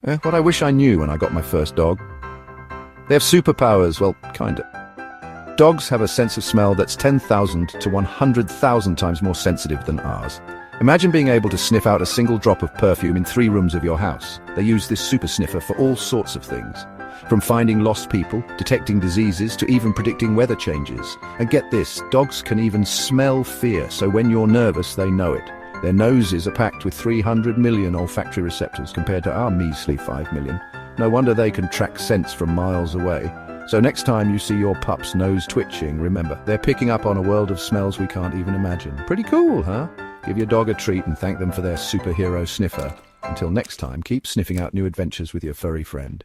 What I wish I knew when I got my first dog. They have superpowers, well, kinda. Dogs have a sense of smell that's 10,000 to 100,000 times more sensitive than ours. Imagine being able to sniff out a single drop of perfume in 3 rooms of your house. They use this super sniffer for all sorts of things. From finding lost people, detecting diseases, to even predicting weather changes. And get this, dogs can even smell fear, so when you're nervous, they know it. Their noses are packed with 300 million olfactory receptors compared to our measly 5 million. No wonder they can track scents from miles away. So next time you see your pup's nose twitching, remember, they're picking up on a world of smells we can't even imagine. Pretty cool, huh? Give your dog a treat and thank them for their superhero sniffer. Until next time, keep sniffing out new adventures with your furry friend.